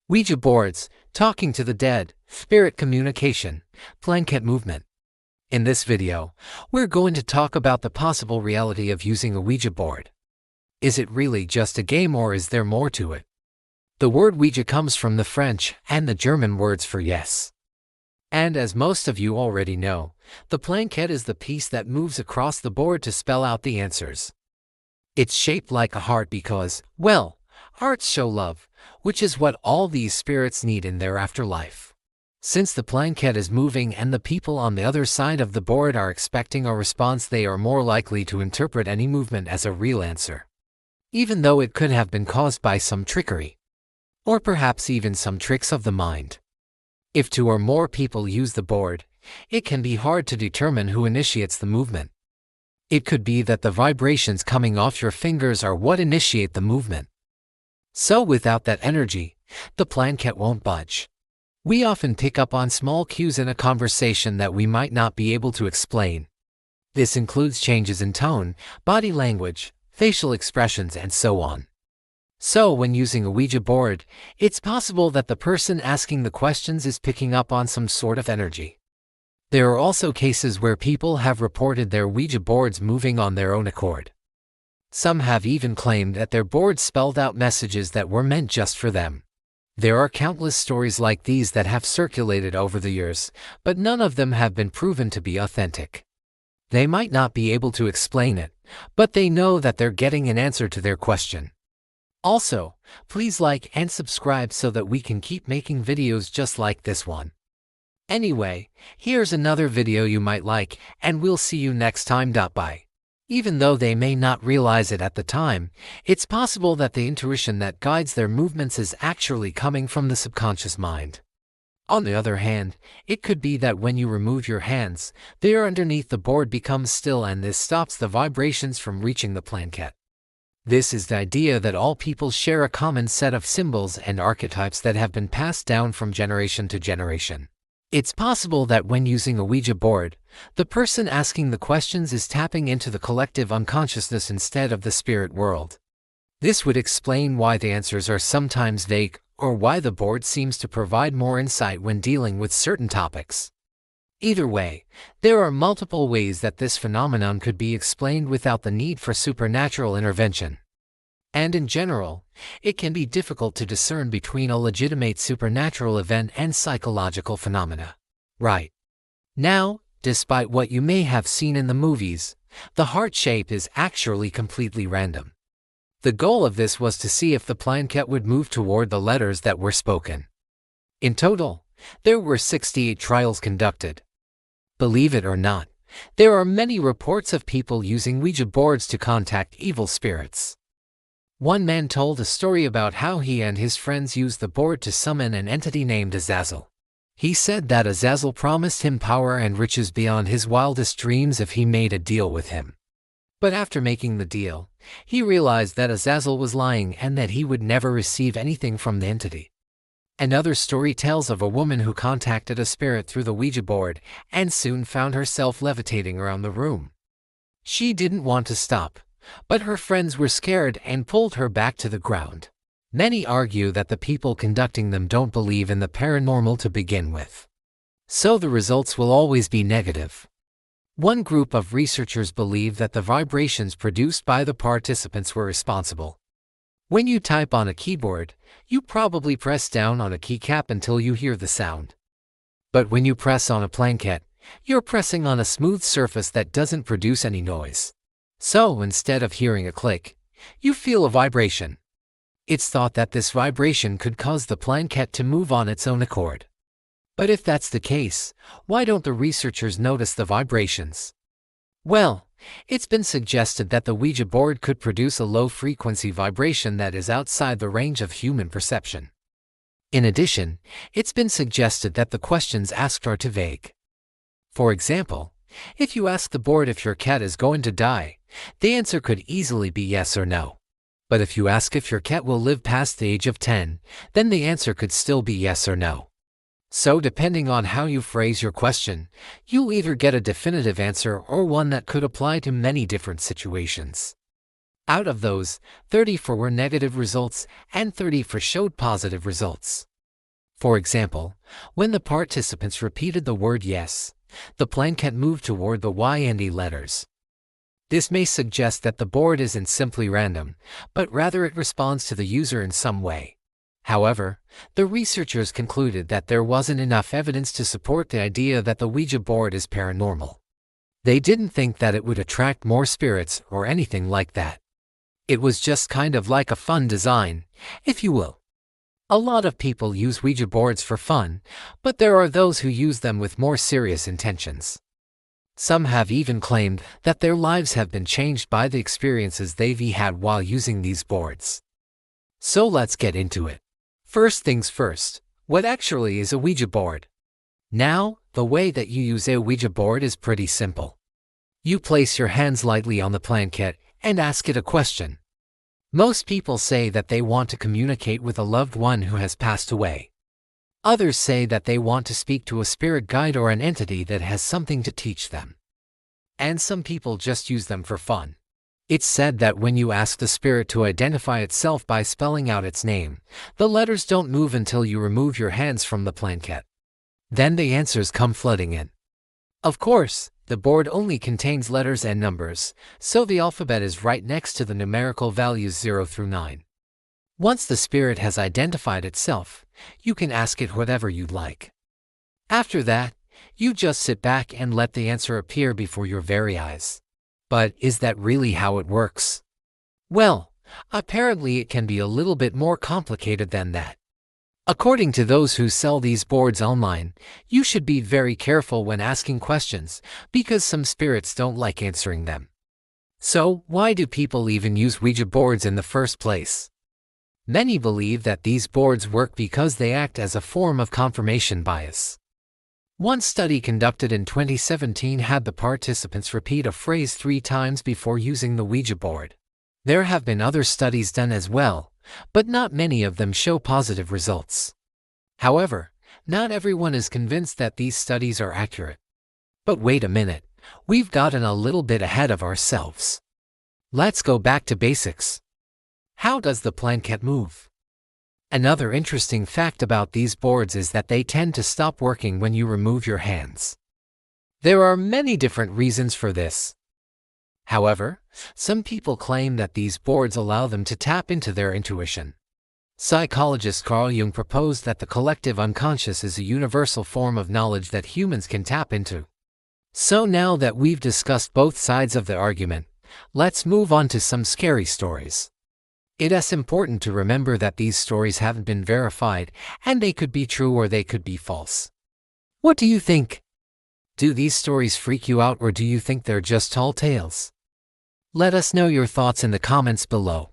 Ouija boards, talking to the dead, spirit communication, blanket movement. In this video, we're going to talk about the possible reality of using a Ouija board. Is it really just a game, or is there more to it? The word Ouija comes from the French and the German words for yes. And as most of you already know, the blanket is the piece that moves across the board to spell out the answers. It's shaped like a heart because, well, hearts show love, which is what all these spirits need in their afterlife. Since the blanket is moving and the people on the other side of the board are expecting a response, they are more likely to interpret any movement as a real answer, even though it could have been caused by some trickery, or perhaps even some tricks of the mind. If two or more people use the board, it can be hard to determine who initiates the movement. It could be that the vibrations coming off your fingers are what initiate the movement. So without that energy, the blanket won't budge. We often pick up on small cues in a conversation that we might not be able to explain. This includes changes in tone, body language, facial expressions, and so on. So when using a Ouija board, it's possible that the person asking the questions is picking up on some sort of energy. There are also cases where people have reported their Ouija boards moving on their own accord. Some have even claimed that their boards spelled out messages that were meant just for them. There are countless stories like these that have circulated over the years, but none of them have been proven to be authentic. They might not be able to explain it, but they know that they're getting an answer to their question. Also, please like and subscribe so that we can keep making videos just like this one. Anyway, here's another video you might like, and we'll see you next time. Bye. Even though they may not realize it at the time, it's possible that the intuition that guides their movements is actually coming from the subconscious mind. On the other hand, it could be that when you remove your hands, the air underneath the board becomes still, and this stops the vibrations from reaching the blanket. This is the idea that all people share a common set of symbols and archetypes that have been passed down from generation to generation. It's possible that when using a Ouija board, the person asking the questions is tapping into the collective unconsciousness instead of the spirit world. This would explain why the answers are sometimes vague, or why the board seems to provide more insight when dealing with certain topics. Either way, there are multiple ways that this phenomenon could be explained without the need for supernatural intervention. And in general, it can be difficult to discern between a legitimate supernatural event and psychological phenomena. Right. Now, despite what you may have seen in the movies, the heart shape is actually completely random. The goal of this was to see if the blanket would move toward the letters that were spoken. In total, there were 68 trials conducted. Believe it or not, there are many reports of people using Ouija boards to contact evil spirits. One man told a story about how he and his friends used the board to summon an entity named Azazel. He said that Azazel promised him power and riches beyond his wildest dreams if he made a deal with him. But after making the deal, he realized that Azazel was lying and that he would never receive anything from the entity. Another story tells of a woman who contacted a spirit through the Ouija board and soon found herself levitating around the room. She didn't want to stop, but her friends were scared and pulled her back to the ground. Many argue that the people conducting them don't believe in the paranormal to begin with, so the results will always be negative. One group of researchers believe that the vibrations produced by the participants were responsible. When you type on a keyboard, you probably press down on a keycap until you hear the sound. But when you press on a blanket, you're pressing on a smooth surface that doesn't produce any noise. So instead of hearing a click, you feel a vibration. It's thought that this vibration could cause the blanket to move on its own accord. But if that's the case, why don't the researchers notice the vibrations? Well, it's been suggested that the Ouija board could produce a low-frequency vibration that is outside the range of human perception. In addition, it's been suggested that the questions asked are too vague. For example, if you ask the board if your cat is going to die, the answer could easily be yes or no. But if you ask if your cat will live past the age of 10, then the answer could still be yes or no. So depending on how you phrase your question, you'll either get a definitive answer or one that could apply to many different situations. Out of those, 34 were negative results and 34 showed positive results. For example, when the participants repeated the word yes, the plankette moved toward the Y and E letters. This may suggest that the board isn't simply random, but rather it responds to the user in some way. However, the researchers concluded that there wasn't enough evidence to support the idea that the Ouija board is paranormal. They didn't think that it would attract more spirits or anything like that. It was just kind of like a fun design, if you will. A lot of people use Ouija boards for fun, but there are those who use them with more serious intentions. Some have even claimed that their lives have been changed by the experiences they've had while using these boards. So let's get into it. First things first, what actually is a Ouija board? Now, the way that you use a Ouija board is pretty simple. You place your hands lightly on the plankette and ask it a question. Most people say that they want to communicate with a loved one who has passed away. Others say that they want to speak to a spirit guide or an entity that has something to teach them. And some people just use them for fun. It's said that when you ask the spirit to identify itself by spelling out its name, the letters don't move until you remove your hands from the plankette. Then the answers come flooding in. Of course, the board only contains letters and numbers, so the alphabet is right next to the numerical values 0 through 9. Once the spirit has identified itself, you can ask it whatever you'd like. After that, you just sit back and let the answer appear before your very eyes. But is that really how it works? Well, apparently it can be a little bit more complicated than that. According to those who sell these boards online, you should be very careful when asking questions, because some spirits don't like answering them. So, why do people even use Ouija boards in the first place? Many believe that these boards work because they act as a form of confirmation bias. One study conducted in 2017 had the participants repeat a phrase 3 times before using the Ouija board. There have been other studies done as well, but not many of them show positive results. However, not everyone is convinced that these studies are accurate. But wait a minute, we've gotten a little bit ahead of ourselves. Let's go back to basics. How does the plankette move? Another interesting fact about these boards is that they tend to stop working when you remove your hands. There are many different reasons for this. However, some people claim that these boards allow them to tap into their intuition. Psychologist Carl Jung proposed that the collective unconscious is a universal form of knowledge that humans can tap into. So now that we've discussed both sides of the argument, let's move on to some scary stories. It is important to remember that these stories haven't been verified, and they could be true or they could be false. What do you think? Do these stories freak you out, or do you think they're just tall tales? Let us know your thoughts in the comments below.